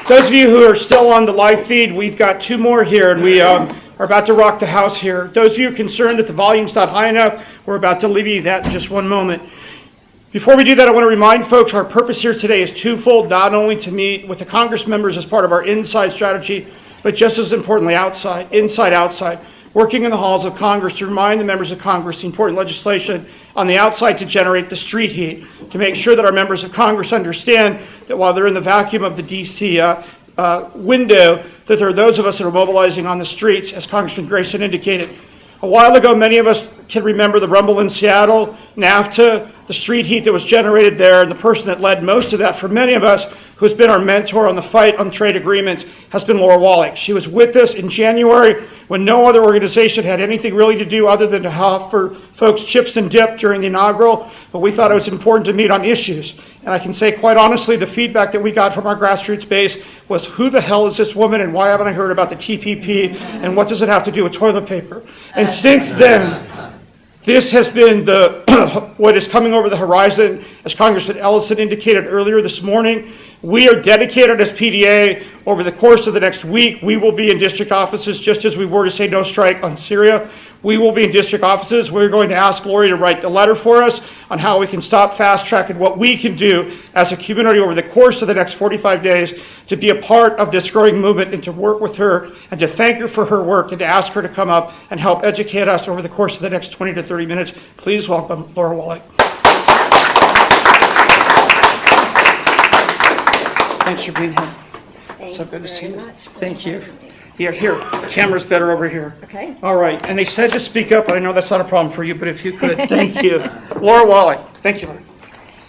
Those of you who are still on the live feed, we've got two more here, and we are about to rock the house here. Those of you concerned that the volume's not high enough, we're about to alleviate that in just one moment. Before we do that, I want to remind folks our purpose here today is twofold, not only to meet with the Congress members as part of our inside strategy, but just as importantly, outside, working in the halls of Congress to remind the members of Congress the important legislation on the outside to generate the street heat, to make sure that our members of Congress understand that while they're in the vacuum of the D.C. Window, that there are those of us that are mobilizing on the streets, as Congressman Grayson indicated. A while ago, many of us can remember the rumble in Seattle, NAFTA, the street heat that was generated there, and the person that led most of that for many of us, who's been our mentor on the fight on trade agreements, has been Laura Wallach. She was with us in January when no other organization had anything really to do other than to offer folks chips and dip during the inaugural, but we thought it was important to meet on issues. And I can say quite honestly, the feedback that we got from our grassroots base was, who the hell is this woman and why haven't I heard about the TPP and what does it have to do with toilet paper? And since then, this has been what is coming over the horizon. As Congressman Ellison indicated earlier this morning, we are dedicated as PDA. Over the course of the next week, we will be in district offices, just as we were to say no strike on Syria. We will be in district offices. We're going to ask Lori to write the letter for us on how we can stop fast-tracking what we can do as a community over the course of the next 45 days to be a part of this growing movement and to work with her and to thank her for her work and to ask her to come up and help educate us over the course of the next 20 to 30 minutes. Please welcome Laura Wallach. Thanks for being here. So good to see you. Thank you. Yeah, here, the camera's better over here. Okay. All right, and they said to speak up, but I know that's not a problem for you, but if you could, thank you. Laura Wallach, thank you, Laura.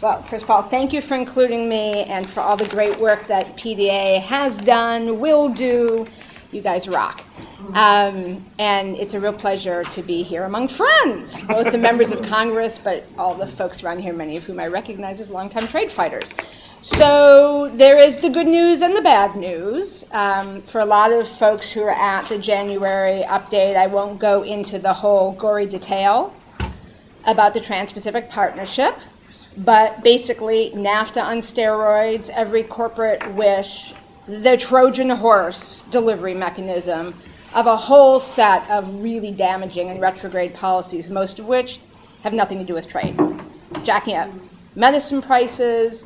Well, first of all, thank you for including me and for all the great work that PDA has done, will do. You guys rock. And it's a real pleasure to be here among friends, both the members of Congress, but all the folks around here, many of whom I recognize as longtime trade fighters. So there is the good news and the bad news. For a lot of folks who are at the January update, I won't go into the whole gory detail about the Trans-Pacific Partnership, but basically NAFTA on steroids, every corporate wish, the Trojan horse delivery mechanism of a whole set of really damaging and retrograde policies, most of which have nothing to do with trade. Jacking up medicine prices,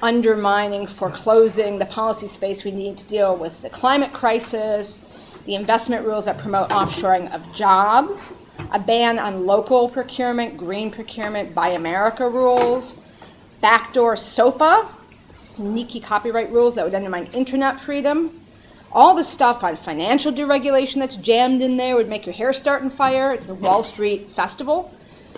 undermining, foreclosing the policy space we need to deal with the climate crisis, the investment rules that promote offshoring of jobs, a ban on local procurement, green procurement, Buy America rules, backdoor SOPA, sneaky copyright rules that would undermine internet freedom, all the stuff on financial deregulation that's jammed in there would make your hair start on fire. It's a Wall Street festival.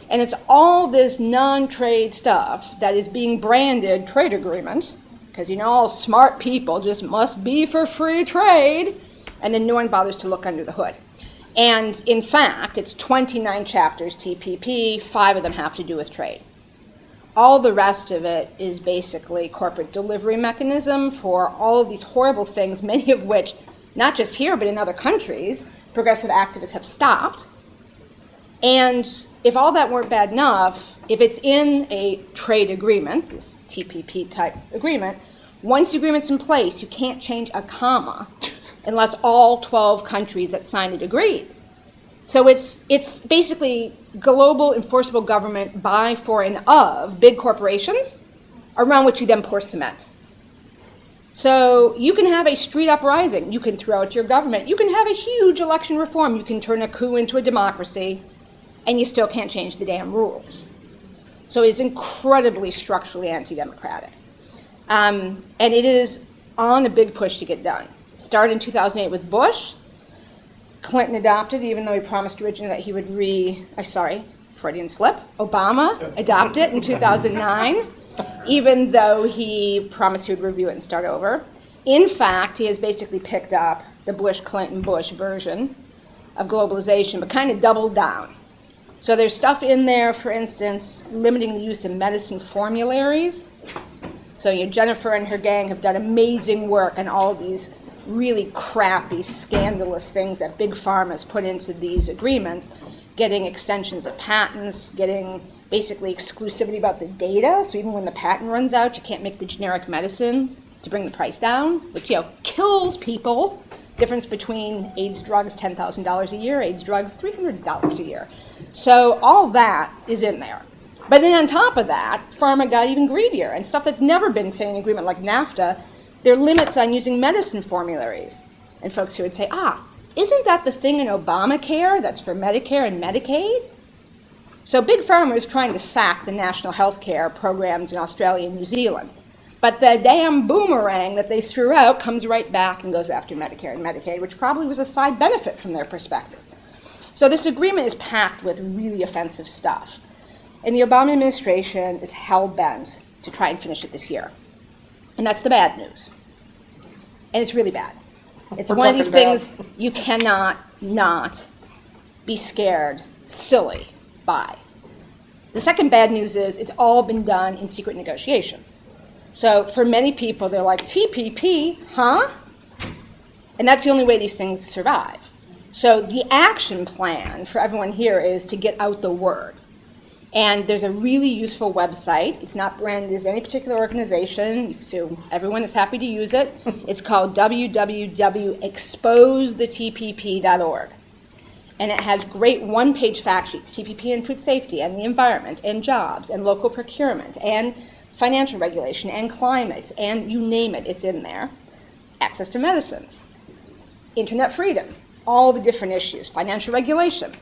And it's all this non-trade stuff that is being branded trade agreement, because you know all smart people just must be for free trade, and then no one bothers to look under the hood. And in fact, it's 29 chapters TPP, 5 of them have to do with trade. All the rest of it is basically corporate delivery mechanism for all of these horrible things, many of which, not just here but in other countries, progressive activists have stopped. And if all that weren't bad enough, if it's in a trade agreement, this TPP type agreement, once the agreement's in place, you can't change a comma unless all 12 countries that signed it agreed. So it's basically global enforceable government by, for, and of big corporations around which you then pour cement. So you can have a street uprising, you can throw out your government, you can have a huge election reform, you can turn a coup into a democracy, and you still can't change the damn rules. So it's incredibly structurally anti-democratic. And it is on a big push to get done. It started in 2008 with Bush. Clinton adopted, even though he promised originally that he would Freudian slip. Obama adopted it in 2009, even though he promised he would review it and start over. In fact, he has basically picked up the Bush-Clinton-Bush version of globalization, but kind of doubled down. So there's stuff in there, for instance, limiting the use of medicine formularies. So Jennifer and her gang have done amazing work on all of these really crappy, scandalous things that Big Pharma has put into these agreements, getting extensions of patents, getting basically exclusivity about the data. So even when the patent runs out, you can't make the generic medicine to bring the price down, which, kills people. Difference between AIDS drugs, $10,000 a year, AIDS drugs, $300 a year. So all that is in there. But then on top of that, pharma got even greedier, and stuff that's never been, say, in agreement like NAFTA, there are limits on using medicine formularies. And folks here would say, isn't that the thing in Obamacare that's for Medicare and Medicaid? So Big Pharma is trying to sack the national health care programs in Australia and New Zealand. But the damn boomerang that they threw out comes right back and goes after Medicare and Medicaid, which probably was a side benefit from their perspective. So this agreement is packed with really offensive stuff. And the Obama administration is hell-bent to try and finish it this year. And that's the bad news. And it's really bad. It's one of these things you cannot not be scared silly by. The second bad news is it's all been done in secret negotiations. So for many people, they're like, TPP, huh? And that's the only way these things survive. So the action plan for everyone here is to get out the word. And there's a really useful website. It's not branded as any particular organization, so everyone is happy to use it. It's called www.exposethetpp.org. And it has great one-page fact sheets, TPP and food safety, and the environment, and jobs, and local procurement, and financial regulation, and climate, and you name it, it's in there. Access to medicines, internet freedom, all the different issues, financial regulation.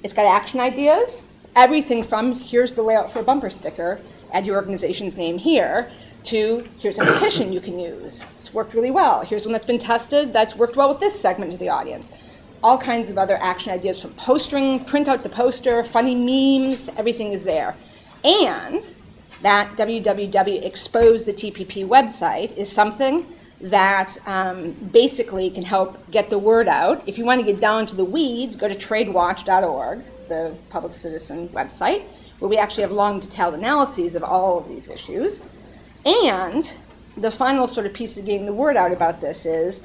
It's got action ideas, everything from here's the layout for a bumper sticker, add your organization's name here, to here's a petition you can use. It's worked really well. Here's one that's been tested that's worked well with this segment of the audience. All kinds of other action ideas from postering, print out the poster, funny memes, everything is there. And that www.exposethetpp website is something that basically can help get the word out. If you want to get down to the weeds, go to tradewatch.org, the public citizen website, where we actually have long detailed analyses of all of these issues. And the final sort of piece of getting the word out about this is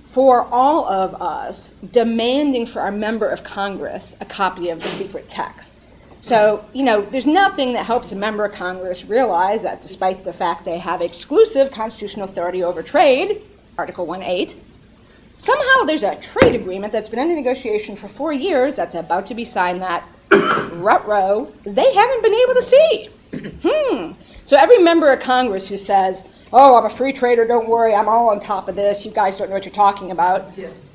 for all of us demanding for our member of Congress a copy of the secret text. So, there's nothing that helps a member of Congress realize that despite the fact they have exclusive constitutional authority over trade, Article 1.8, somehow there's a trade agreement that's been under negotiation for 4 years that's about to be signed that, ruh-roh, they haven't been able to see. So every member of Congress who says, oh, I'm a free trader, don't worry, I'm all on top of this, you guys don't know what you're talking about,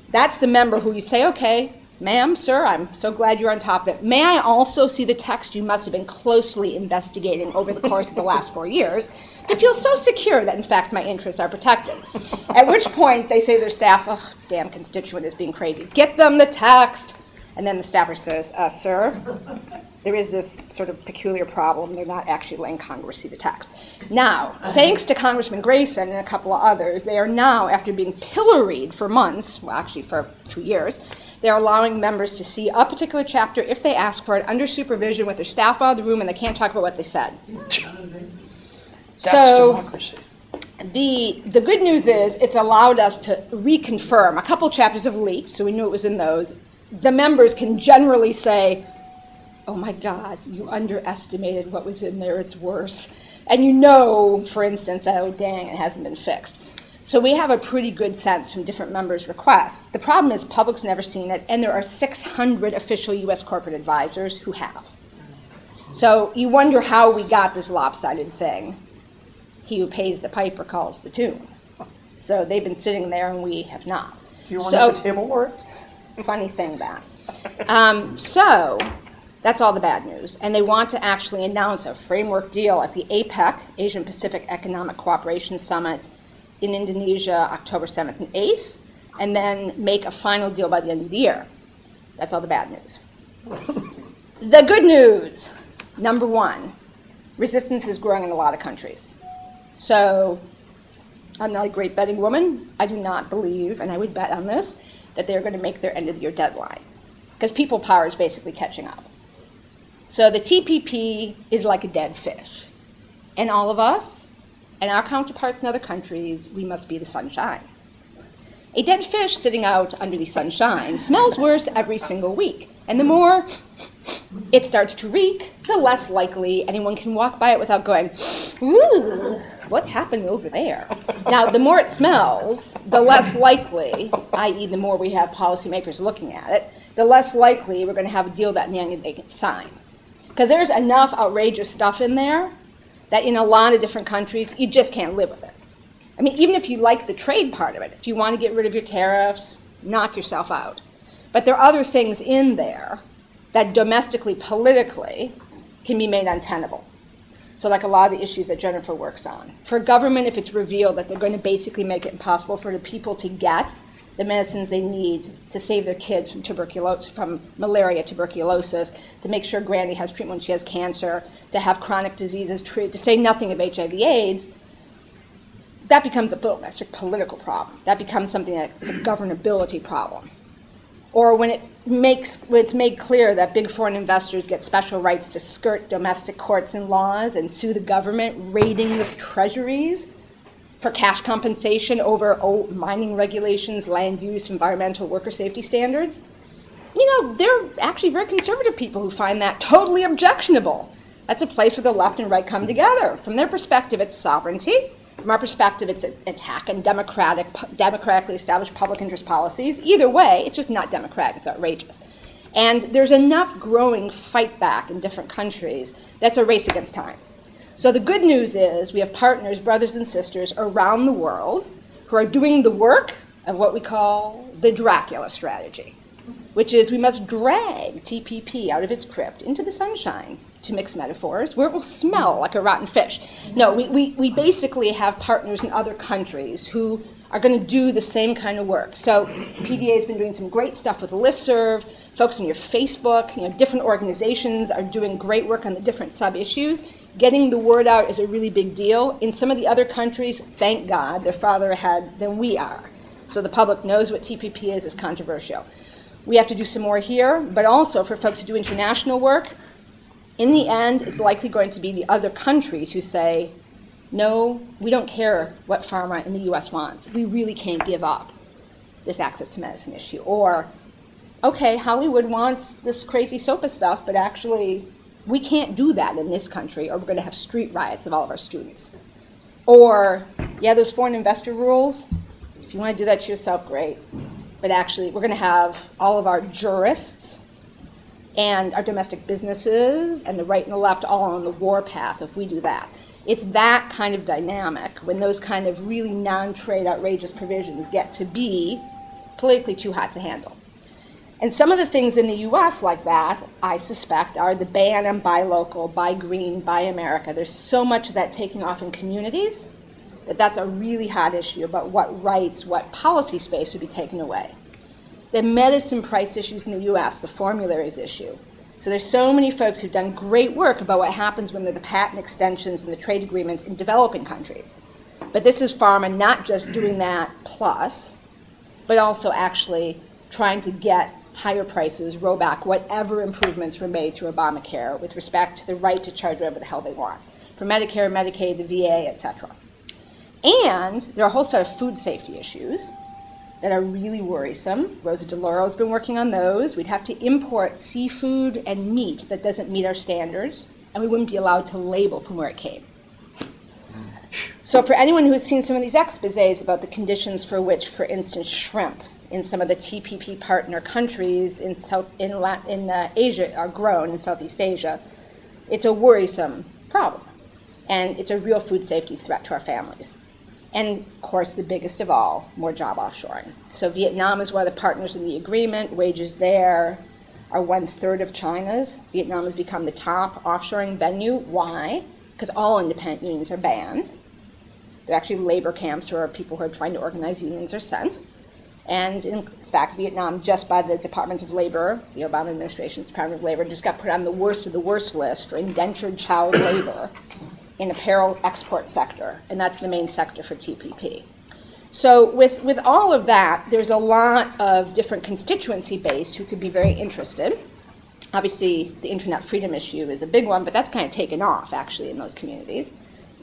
that's the member who you say, okay, ma'am, sir, I'm so glad you're on top of it. May I also see the text you must have been closely investigating over the course of the last 4 years to feel so secure that, in fact, my interests are protected? At which point, they say to their staff, oh, damn constituent is being crazy. Get them the text. And then the staffer says, sir, there is this sort of peculiar problem. They're not actually letting Congress see the text. Now, thanks to Congressman Grayson and a couple of others, they are now, after being pilloried for months, well, actually for 2 years, they're allowing members to see a particular chapter if they ask for it under supervision with their staff out of the room and they can't talk about what they said. So democracy. The good news is it's allowed us to reconfirm. A couple chapters have leaked, so we knew it was in those. The members can generally say, oh my God, you underestimated what was in there, it's worse. And for instance, oh dang, it hasn't been fixed. So we have a pretty good sense from different members' requests. The problem is public's never seen it, and there are 600 official U.S. corporate advisors who have. So you wonder how we got this lopsided thing. He who pays the piper calls the tune. So they've been sitting there and we have not. You want at the table, Laura? Funny thing that. So that's all the bad news. And they want to actually announce a framework deal at the APEC, Asian Pacific Economic Cooperation Summit, in Indonesia, October 7th and 8th, and then make a final deal by the end of the year. That's all the bad news. The good news, number one, resistance is growing in a lot of countries. So I'm not a great betting woman. I do not believe, and I would bet on this, that they're going to make their end of the year deadline, because people power is basically catching up. So the TPP is like a dead fish, and all of us, and our counterparts in other countries, we must be the sunshine. A dead fish sitting out under the sunshine smells worse every single week. And the more it starts to reek, the less likely anyone can walk by it without going, ooh, what happened over there? Now, the more it smells, the less likely, i.e. the more we have policymakers looking at it, the less likely we're going to have a deal that in the end they can sign. Because there's enough outrageous stuff in there that in a lot of different countries, you just can't live with it. I mean, even if you like the trade part of it, if you want to get rid of your tariffs, knock yourself out. But there are other things in there that domestically, politically, can be made untenable. So like a lot of the issues that Jennifer works on. For government, if it's revealed that they're going to basically make it impossible for the people to get the medicines they need to save their kids from tuberculosis, from malaria, tuberculosis, to make sure Granny has treatment when she has cancer, to have chronic diseases treated, to say nothing of HIV/AIDS, that becomes a domestic political problem. That becomes something that is a governability problem. Or when it's made clear that big foreign investors get special rights to skirt domestic courts and laws and sue the government, raiding the treasuries for cash compensation over mining regulations, land use, environmental, worker safety standards. You know, they're actually very conservative people who find that totally objectionable. That's a place where the left and right come together. From their perspective, it's sovereignty. From our perspective, it's an attack on democratically established public interest policies. Either way, it's just not democratic, it's outrageous. And there's enough growing fight back in different countries that's a race against time. So the good news is we have partners, brothers and sisters around the world who are doing the work of what we call the Dracula strategy, which is we must drag TPP out of its crypt into the sunshine, to mix metaphors, where it will smell like a rotten fish. No, we basically have partners in other countries who are going to do the same kind of work. So PDA has been doing some great stuff with listserv. Folks on your Facebook, different organizations are doing great work on the different sub-issues. Getting the word out is a really big deal. In some of the other countries, thank God, they're farther ahead than we are. So the public knows what TPP is controversial. We have to do some more here, but also for folks who do international work, in the end, it's likely going to be the other countries who say, no, we don't care what pharma in the US wants. We really can't give up this access to medicine issue. Or, okay, Hollywood wants this crazy SOPA stuff, but actually we can't do that in this country or we're going to have street riots of all of our students. Or, yeah, those foreign investor rules, if you want to do that to yourself, great. But actually, we're going to have all of our jurists and our domestic businesses and the right and the left all on the war path if we do that. It's that kind of dynamic when those kind of really non-trade outrageous provisions get to be politically too hot to handle. And some of the things in the US like that, I suspect, are the ban on buy local, buy green, buy America. There's so much of that taking off in communities that that's a really hot issue about what rights, what policy space would be taken away. The medicine price issues in the US, the formularies issue. So there's so many folks who've done great work about what happens when there are the patent extensions and the trade agreements in developing countries. But this is pharma not just doing that plus, but also actually trying to get higher prices, roll back whatever improvements were made through Obamacare with respect to the right to charge whatever the hell they want, for Medicare, Medicaid, the VA, etc. And there are a whole set of food safety issues that are really worrisome. Rosa DeLauro's been working on those. We'd have to import seafood and meat that doesn't meet our standards, and we wouldn't be allowed to label from where it came. So for anyone who has seen some of these exposés about the conditions for which, for instance, shrimp in some of the TPP partner countries in Asia are grown, in Southeast Asia, it's a worrisome problem. And it's a real food safety threat to our families. And, of course, the biggest of all, more job offshoring. So Vietnam is one of the partners in the agreement. Wages there are 1/3 of China's. Vietnam has become the top offshoring venue. Why? Because all independent unions are banned. They're actually labor camps where people who are trying to organize unions are sent. And, in fact, Vietnam, just by the Department of Labor, the Obama administration's Department of Labor, just got put on the worst of the worst list for indentured child labor in apparel export sector, and that's the main sector for TPP. So with all of that, there's a lot of different constituency base who could be very interested. Obviously, the internet freedom issue is a big one, but that's kind of taken off, actually, in those communities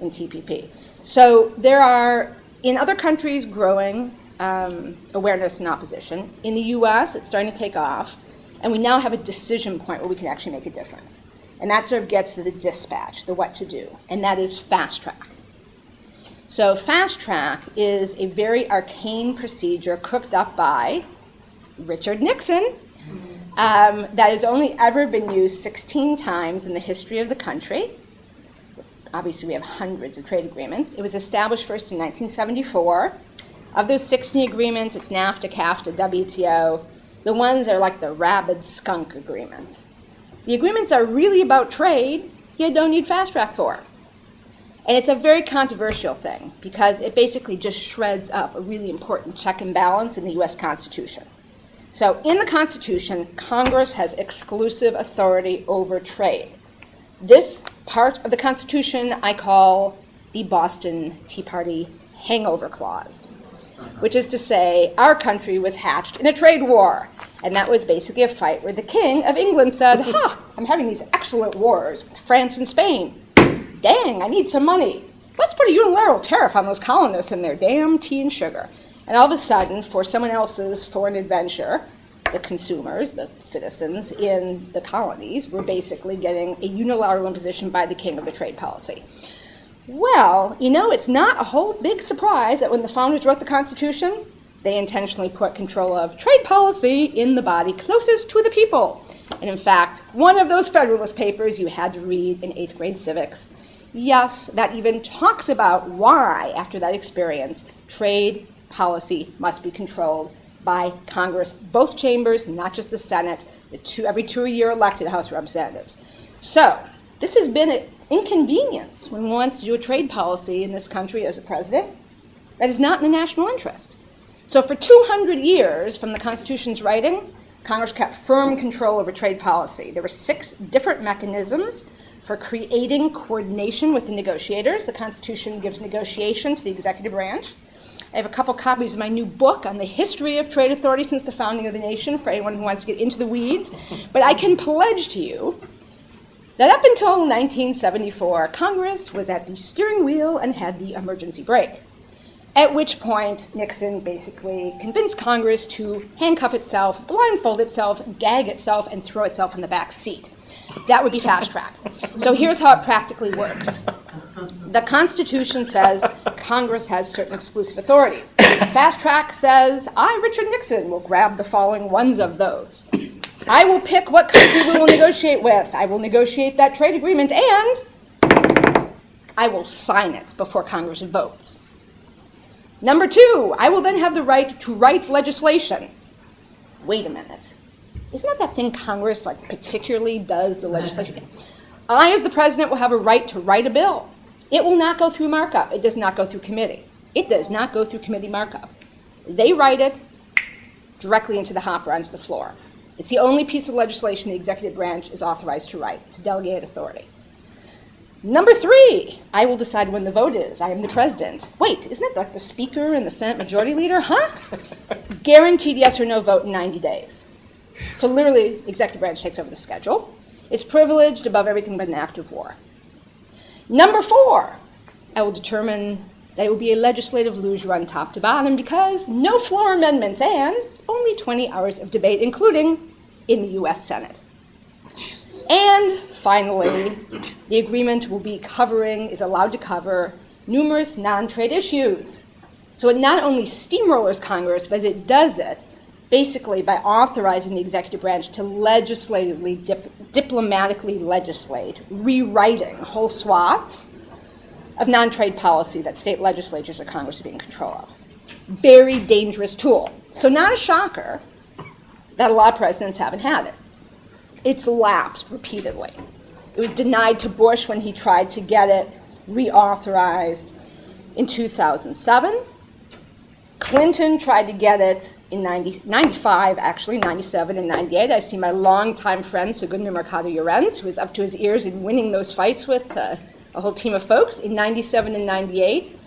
in TPP. So there are, in other countries, growing awareness and opposition. In the US, it's starting to take off. And we now have a decision point where we can actually make a difference. And that sort of gets to the dispatch, the what to do, and that is fast track. So fast track is a very arcane procedure cooked up by Richard Nixon that has only ever been used 16 times in the history of the country. Obviously, we have hundreds of trade agreements. It was established first in 1974. Of those 16 agreements, it's NAFTA, CAFTA, WTO. The ones that are like the rabid skunk agreements. The agreements are really about trade, you don't need fast track for. And it's a very controversial thing because it basically just shreds up a really important check and balance in the US Constitution. So in the Constitution, Congress has exclusive authority over trade. This part of the Constitution I call the Boston Tea Party hangover clause, which is to say our country was hatched in a trade war. And that was basically a fight where the King of England said, I'm having these excellent wars with France and Spain. Dang, I need some money. Let's put a unilateral tariff on those colonists and their damn tea and sugar. And all of a sudden, for someone else's foreign adventure, the consumers, the citizens in the colonies, were basically getting a unilateral imposition by the king of the trade policy. Well, it's not a whole big surprise that when the founders wrote the Constitution, they intentionally put control of trade policy in the body closest to the people. And in fact, one of those Federalist Papers you had to read in 8th grade civics, yes, that even talks about why, after that experience, trade policy must be controlled by Congress, both chambers, not just the Senate, every 2-year elected House of Representatives. So this has been an inconvenience when one wants to do a trade policy in this country as a president that is not in the national interest. So for 200 years from the Constitution's writing, Congress kept firm control over trade policy. There were 6 different mechanisms for creating coordination with the negotiators. The Constitution gives negotiation to the executive branch. I have a couple copies of my new book on the history of trade authority since the founding of the nation for anyone who wants to get into the weeds. But I can pledge to you that up until 1974, Congress was at the steering wheel and had the emergency brake. At which point, Nixon basically convinced Congress to handcuff itself, blindfold itself, gag itself, and throw itself in the back seat. That would be fast track. So here's how it practically works. The Constitution says Congress has certain exclusive authorities. Fast track says, I, Richard Nixon, will grab the following ones of those. I will pick what country we will negotiate with. I will negotiate that trade agreement, and I will sign it before Congress votes. Number 2, I will then have the right to write legislation. Wait a minute. Isn't that thing Congress particularly does the legislation? I, as the president, will have a right to write a bill. It will not go through markup. It does not go through committee. It does not go through committee markup. They write it directly into the hopper onto the floor. It's the only piece of legislation the executive branch is authorized to write. It's a delegated authority. Number 3, I will decide when the vote is. I am the president. Wait, isn't it like the speaker and the Senate majority leader? Guaranteed yes or no vote in 90 days. So literally, the executive branch takes over the schedule. It's privileged above everything but an act of war. Number 4, I will determine that it will be a legislative luge run top to bottom because no floor amendments and only 20 hours of debate, including in the U.S. Senate. And finally, the agreement is allowed to cover numerous non-trade issues. So it not only steamrollers Congress, but it does it basically by authorizing the executive branch to legislatively, diplomatically legislate, rewriting whole swaths of non-trade policy that state legislatures or Congress are being in control of. Very dangerous tool. So not a shocker that a lot of presidents haven't had it. It's lapsed repeatedly. It was denied to Bush when he tried to get it reauthorized in 2007. Clinton tried to get it in 95, actually, 97 and 98. I see my longtime friend, Segundo Mercado Llorens, who was up to his ears in winning those fights with a whole team of folks in 97 and 98.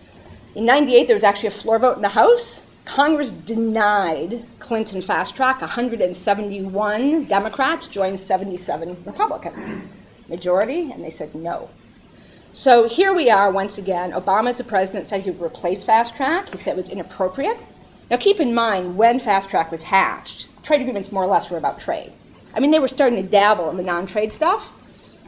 In 98, there was actually a floor vote in the House. Congress denied Clinton fast track. 171 Democrats joined 77 Republicans. Majority, and they said no. So here we are once again. Obama, as a president, said he would replace fast track. He said it was inappropriate. Now keep in mind, when fast track was hatched, trade agreements more or less were about trade. I mean, they were starting to dabble in the non-trade stuff,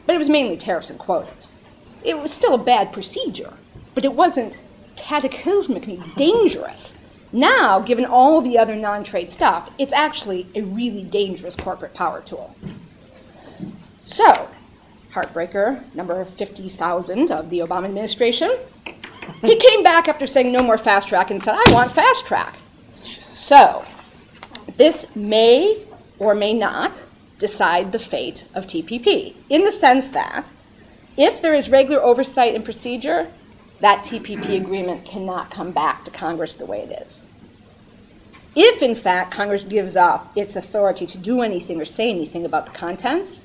but it was mainly tariffs and quotas. It was still a bad procedure, but it wasn't cataclysmically dangerous. Now, given all the other non-trade stuff, it's actually a really dangerous corporate power tool. So, heartbreaker number 50,000 of the Obama administration, he came back after saying no more fast track and said, I want fast track. So, this may or may not decide the fate of TPP, in the sense that if there is regular oversight and procedure, that TPP agreement cannot come back to Congress the way it is. If, in fact, Congress gives up its authority to do anything or say anything about the contents,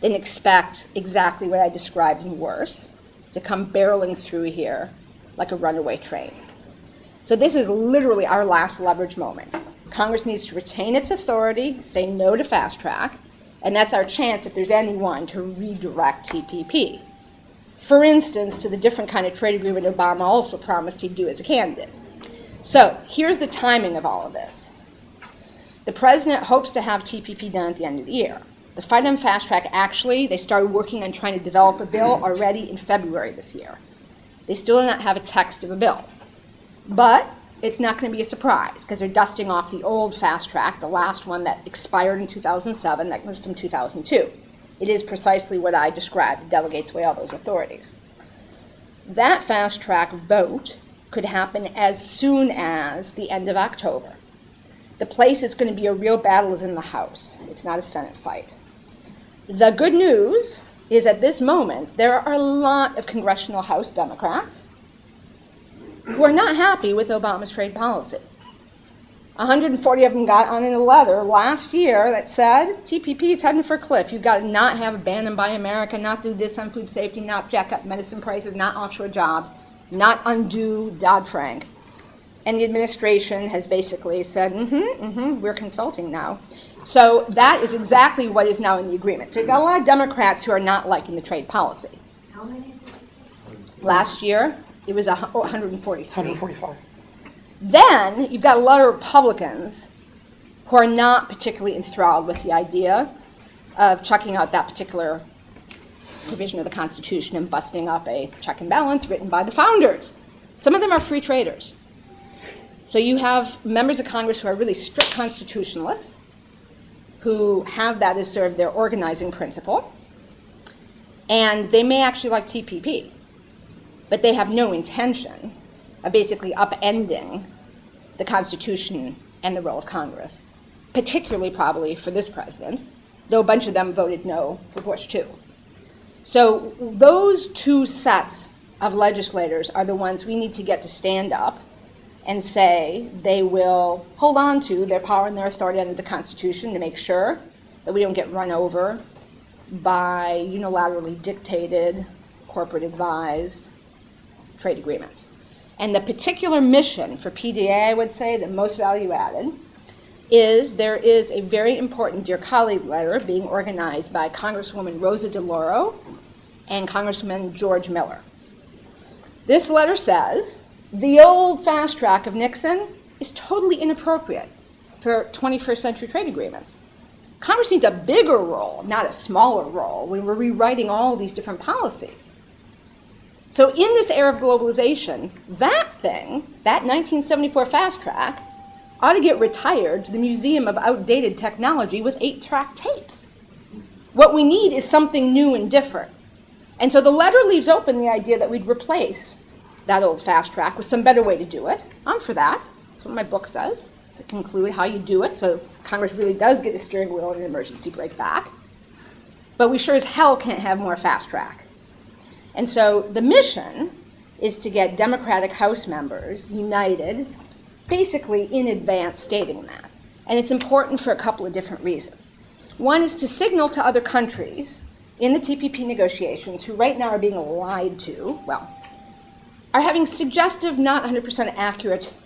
then expect exactly what I described and worse to come barreling through here like a runaway train. So this is literally our last leverage moment. Congress needs to retain its authority, say no to fast track, and that's our chance, if there's anyone, to redirect TPP. For instance, to the different kind of trade agreement Obama also promised he'd do as a candidate. So here's the timing of all of this. The president hopes to have TPP done at the end of the year. The fight on fast track, actually, they started working on trying to develop a bill already in February this year. They still do not have a text of a bill. But it's not going to be a surprise, because they're dusting off the old fast track, the last one that expired in 2007, that was from 2002. It is precisely what I described. It delegates away all those authorities. That fast track vote could happen as soon as the end of October. The place it's going to be a real battle is in the House. It's not a Senate fight. The good news is at this moment, there are a lot of Congressional House Democrats who are not happy with Obama's trade policy. 140 of them got on in a letter last year that said, TPP is heading for a cliff. You've got to not have a ban and buy America, not do this on food safety, not jack up medicine prices, not offshore jobs, not undo Dodd-Frank. And the administration has basically said, we're consulting now. So that is exactly what is now in the agreement. So you've got a lot of Democrats who are not liking the trade policy. How many? Last year, it was 143. 145. Then you've got a lot of Republicans who are not particularly enthralled with the idea of chucking out that particular provision of the Constitution and busting up a check and balance written by the founders. Some of them are free traders. So you have members of Congress who are really strict constitutionalists, who have that as sort of their organizing principle, and they may actually like TPP, but they have no intention of basically upending the Constitution and the role of Congress, particularly probably for this president, though a bunch of them voted no for Bush too. So those two sets of legislators are the ones we need to get to stand up and say they will hold on to their power and their authority under the Constitution to make sure that we don't get run over by unilaterally dictated, corporate advised trade agreements. And the particular mission for PDA, I would say, the most value added, is there is a very important Dear Colleague letter being organized by Congresswoman Rosa DeLauro and Congressman George Miller. This letter says, the old fast track of Nixon is totally inappropriate for 21st century trade agreements. Congress needs a bigger role, not a smaller role, when we're rewriting all these different policies. So in this era of globalization, that thing, that 1974 fast track, ought to get retired to the Museum of Outdated Technology with 8-track tapes. What we need is something new and different. And so the letter leaves open the idea that we'd replace that old fast track with some better way to do it. I'm for that. That's what my book says. To conclude how you do it so Congress really does get a steering wheel in an emergency brake back. But we sure as hell can't have more fast track. And so the mission is to get Democratic House members united, basically in advance stating that. And it's important for a couple of different reasons. One is to signal to other countries in the TPP negotiations who right now are being lied to, are having suggestive, not 100% accurate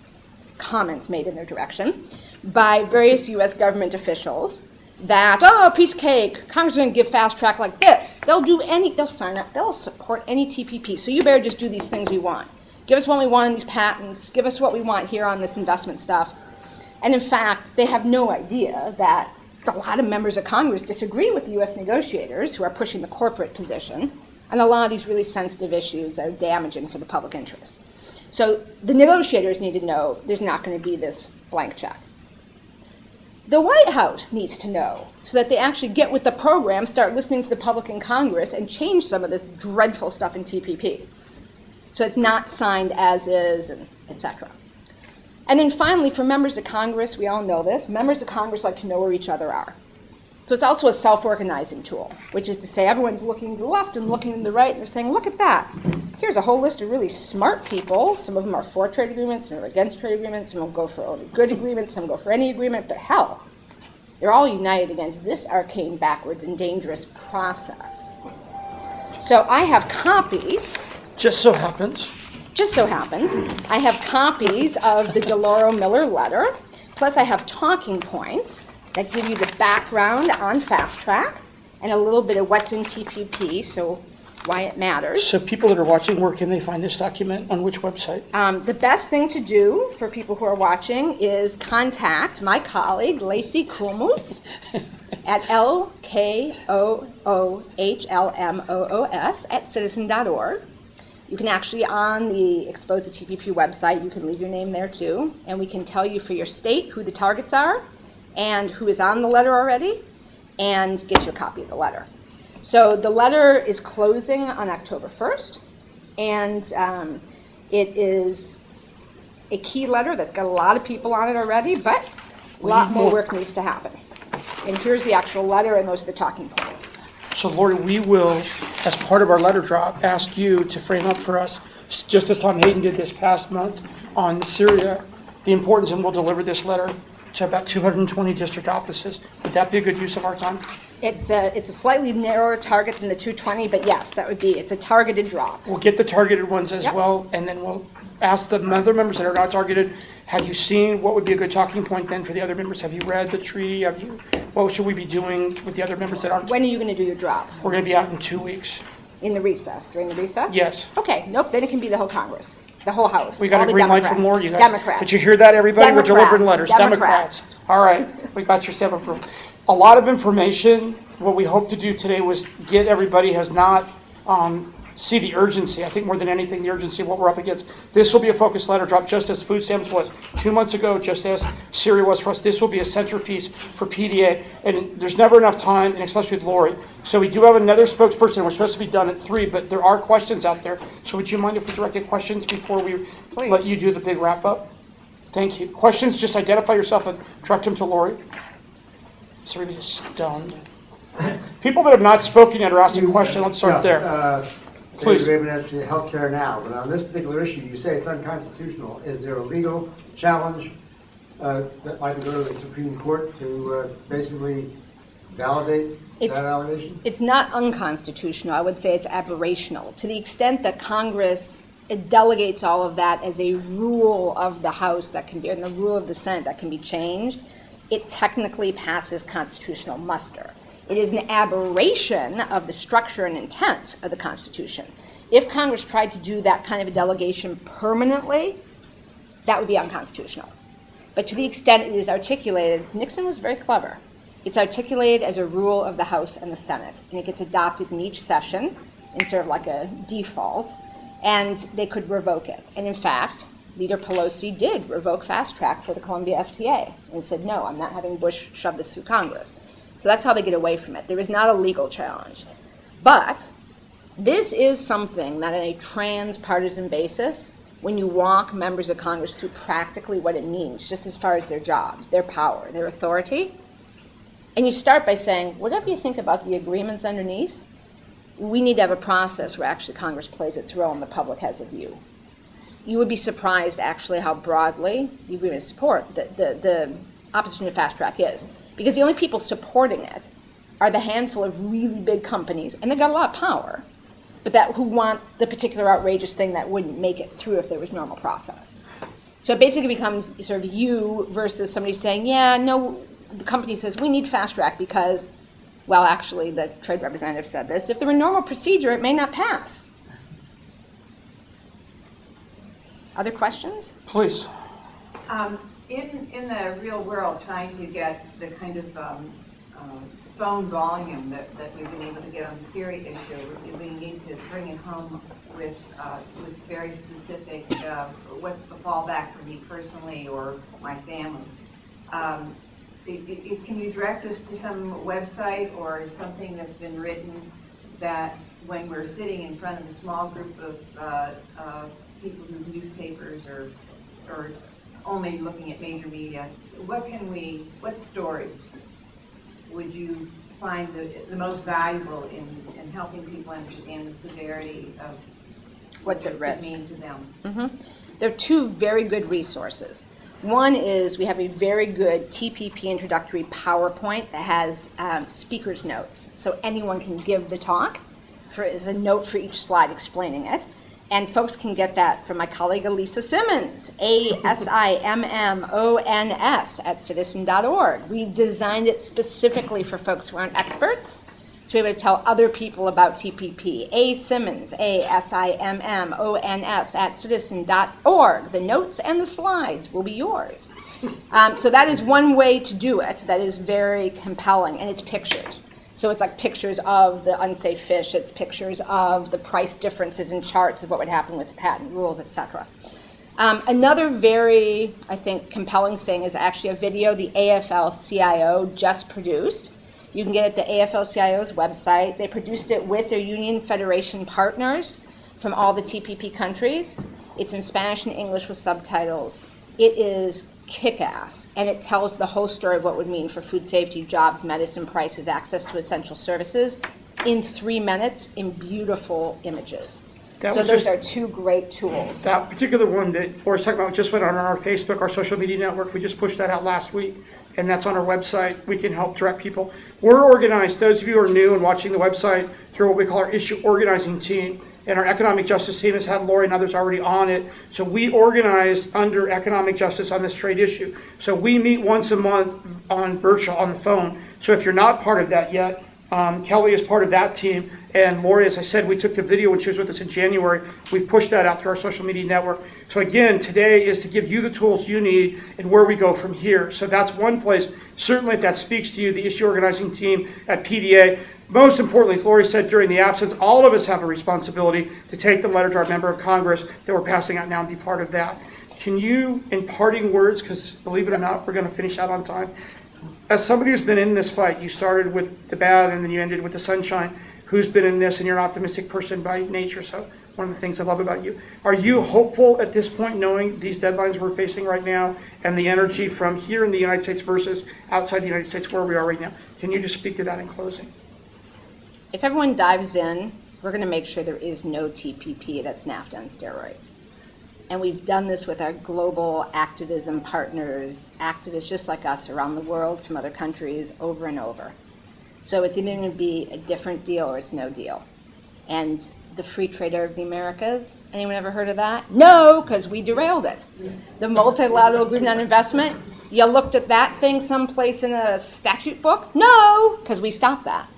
comments made in their direction by various U.S. government officials that, piece of cake, Congress is going to give fast track like this. They'll sign up, they'll support any TPP, so you better just do these things we want. Give us what we want on these patents, give us what we want here on this investment stuff. And in fact, they have no idea that a lot of members of Congress disagree with the U.S. negotiators who are pushing the corporate position on a lot of these really sensitive issues that are damaging for the public interest. So the negotiators need to know there's not going to be this blank check. The White House needs to know so that they actually get with the program, start listening to the public in Congress, and change some of this dreadful stuff in TPP. So it's not signed as is, and et cetera. And then finally, for members of Congress, we all know this, members of Congress like to know where each other are. So it's also a self-organizing tool, which is to say everyone's looking to the left and looking to the right, and they're saying, look at that. Here's a whole list of really smart people. Some of them are for trade agreements, some are against trade agreements, some will go for only good agreements, some go for any agreement, but hell, they're all united against this arcane, backwards, and dangerous process. So I have copies. Just so happens, I have copies of the DeLauro Miller letter, plus I have talking points that give you the background on Fast Track and a little bit of what's in TPP, so why it matters. so people that are watching, where can they find this document? On which website? The best thing to do for people who are watching is contact my colleague, Lacey Kulmus, at LKOOHLMOOS@citizen.org. You can actually, on the Expose the TPP website, you can leave your name there too, and we can tell you for your state who the targets are and who is on the letter already, and get you a copy of the letter. So the letter is closing on October 1st, and it is a key letter that's got a lot of people on it already, but a lot more work needs to happen. And here's the actual letter, and those are the talking points. So Lori, we will, as part of our letter drop, ask you to frame up for us, just as Tom Hayden did this past month on Syria, the importance, and we'll deliver this letter to about 220 district offices. Would that be a good use of our time? It's a slightly narrower target than the 220, but yes, that would be, it's a targeted drop. We'll get the targeted ones as Yep. well, and then we'll ask the other members that are not targeted, have you seen, what would be a good talking point then for the other members? Have you read the treaty? What should we be doing with the other members that aren't? When are you going to do your drop? We're going to be out in 2 weeks. In the recess, during the recess? Yes. Okay, nope, then it can be the whole Congress, the whole House. We got all a the green light from Democrats. Lori, you guys? Democrats. Did you hear that, everybody? We're delivering letters. Democrats. All right, we got your stamp of approval. A lot of information. What we hope to do today was get everybody has not see the urgency. I think more than anything, the urgency of what we're up against. This will be a focused letter drop, just as food stamps was 2 months ago, just as Syria was for us. This will be a centerpiece for PDA, and there's never enough time, and especially with Lori. So we do have another spokesperson. We're supposed to be done at 3, but there are questions out there. So would you mind if we directed questions before we Please. let you do the big wrap up? Thank you. Questions, just identify yourself and direct them to Lori. So everybody's stunned. People that have not spoken yet are asking questions. Let's start there. Please. David Raven, actually, healthcare now, but on this particular issue, you say it's unconstitutional. Is there a legal challenge that might go to the Supreme Court to basically validate that allegation? It's not unconstitutional. I would say it's aberrational. To the extent that Congress delegates all of that as a rule of the House that can be, and the rule of the Senate that can be changed, it technically passes constitutional muster. It is an aberration of the structure and intent of the Constitution. If Congress tried to do that kind of a delegation permanently, that would be unconstitutional. But to the extent it is articulated, Nixon was very clever. It's articulated as a rule of the House and the Senate, and it gets adopted in each session in sort of like a default, and they could revoke it. And in fact, Leader Pelosi did revoke Fast Track for the Columbia FTA and said, no, I'm not having Bush shove this through Congress. So that's how they get away from it. There is not a legal challenge. But this is something that on a transpartisan basis, when you walk members of Congress through practically what it means, just as far as their jobs, their power, their authority, and you start by saying, whatever you think about the agreements underneath, we need to have a process where actually Congress plays its role and the public has a view. You would be surprised actually how broadly the agreement support the opposition to Fast Track is. Because the only people supporting it are the handful of really big companies, and they've got a lot of power, but that who want the particular outrageous thing that wouldn't make it through if there was normal process. So it basically becomes sort of you versus somebody saying, yeah, no, the company says we need Fast Track because, well, actually the trade representative said this. If there were normal procedure, it may not pass. Other questions? Please. In the real world, trying to get the kind of phone volume that we've been able to get on the Syria issue. We need to bring it home with very specific, what's the fallback for me personally or my family. Can you direct us to some website or something that's been written that when we're sitting in front of a small group of people whose newspapers are only looking at major media, what stories would you find the most valuable in helping people understand the severity of what What's at this risk. could mean to them? There are two very good resources. One is we have a very good TPP introductory PowerPoint that has speaker's notes, so anyone can give the talk. As a note for each slide explaining it. And folks can get that from my colleague Elisa Simmons, ASIMMONS at citizen.org. We designed it specifically for folks who aren't experts to be able to tell other people about TPP. A Simmons, ASIMMONS at citizen.org. The notes and the slides will be yours. So that is one way to do it that is very compelling, and it's pictures. So it's like pictures of the unsafe fish, it's pictures of the price differences and charts of what would happen with patent rules, et cetera. Another very, I think, compelling thing is actually a video the AFL-CIO just produced. You can get it at the AFL-CIO's website. They produced it with their union federation partners from all the TPP countries. It's in Spanish and English with subtitles. It is kick-ass, and it tells the whole story of what it would mean for food safety, jobs, medicine prices, access to essential services in 3 minutes in beautiful images. So those are two great tools. That particular one that Laura's talking about just went on our Facebook, our social media network. We just pushed that out last week, and that's on our website. We can help direct people. We're organized, those of you who are new and watching the website, through what we call our issue organizing team. And our economic justice team has had Lori and others already on it. So we organize under economic justice on this trade issue. So we meet once a month on virtual, on the phone. So if you're not part of that yet, Kelly is part of that team. And Lori, as I said, we took the video when she was with us in January. We've pushed that out through our social media network. So again, today is to give you the tools you need and where we go from here. So that's one place. Certainly if that speaks to you, the issue organizing team at PDA. Most importantly, as Lori said during the absence, all of us have a responsibility to take the letter to our member of Congress that we're passing out now and be part of that. Can you, in parting words, because believe it or not, we're going to finish out on time. As somebody who's been in this fight, you started with the bad and then you ended with the sunshine, who's been in this, and you're an optimistic person by nature, so one of the things I love about you. Are you hopeful at this point, knowing these deadlines we're facing right now and the energy from here in the United States versus outside the United States where we are right now? Can you just speak to that in closing? If everyone dives in, we're going to make sure there is no TPP that's NAFTA on steroids. And we've done this with our global activism partners, activists just like us around the world from other countries over and over. So it's either going to be a different deal or it's no deal. And the free trade area of the Americas, anyone ever heard of that? No, because we derailed it. The multilateral agreement on investment, you looked at that thing someplace in a statute book? No, because we stopped that.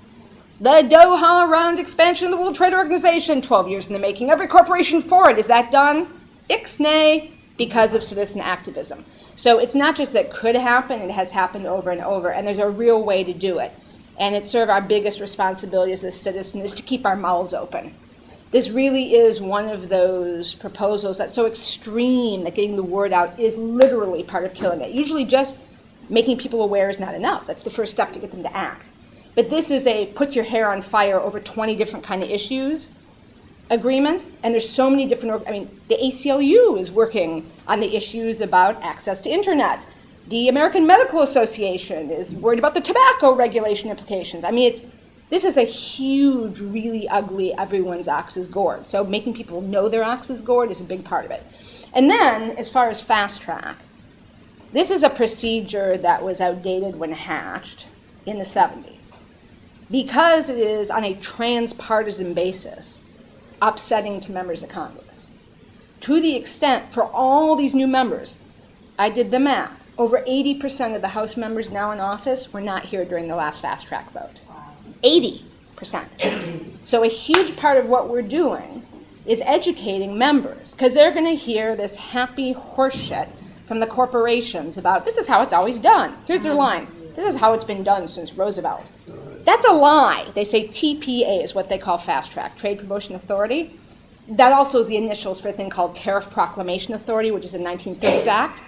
The Doha round expansion of the World Trade Organization, 12 years in the making. Every corporation for it. Is that done? Ixnay, because of citizen activism. So it's not just that could happen, it has happened over and over, and there's a real way to do it. And it's sort of our biggest responsibility as a citizen is to keep our mouths open. This really is one of those proposals that's so extreme that getting the word out is literally part of killing it. Usually just making people aware is not enough. That's the first step to get them to act. But this is a puts your hair on fire over 20 different kind of issues agreement, and there's so many different, the ACLU is working on the issues about access to internet. The American Medical Association is worried about the tobacco regulation implications. This is a huge, really ugly, everyone's ox is gored. So making people know their ox is gored is a big part of it. And then, as far as fast track, this is a procedure that was outdated when hatched in the 70s. Because it is on a transpartisan basis, upsetting to members of Congress. To the extent, for all these new members, I did the math, over 80% of the House members now in office were not here during the last fast track vote. 80%. So a huge part of what we're doing is educating members, because they're going to hear this happy horseshit from the corporations about this is how it's always done. Here's their line. This is how it's been done since Roosevelt. That's a lie. They say TPA is what they call fast track, Trade Promotion Authority. That also is the initials for a thing called Tariff Proclamation Authority, which is a 1930s act.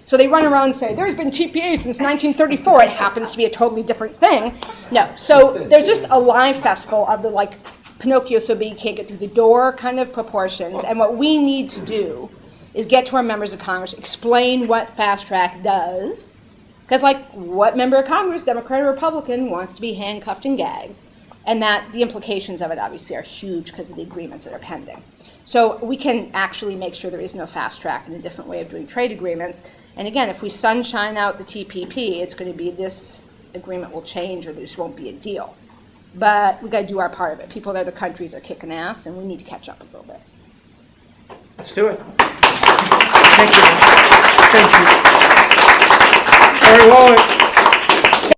So they run around and say, there's been TPA since 1934. It happens to be a totally different thing. No, so there's just a lie festival of the like Pinocchio so big you can't get through the door kind of proportions. And what we need to do is get to our members of Congress, explain what fast track does. Because like what member of Congress, Democrat or Republican, wants to be handcuffed and gagged? And that the implications of it obviously are huge because of the agreements that are pending. So we can actually make sure there is no fast track and a different way of doing trade agreements. And again, if we sunshine out the TPP, it's going to be this agreement will change or there just won't be a deal. But we got to do our part of it. People in other countries are kicking ass, and we need to catch up a little bit. Let's do it. Thank you. Thank you. All right, Wallach.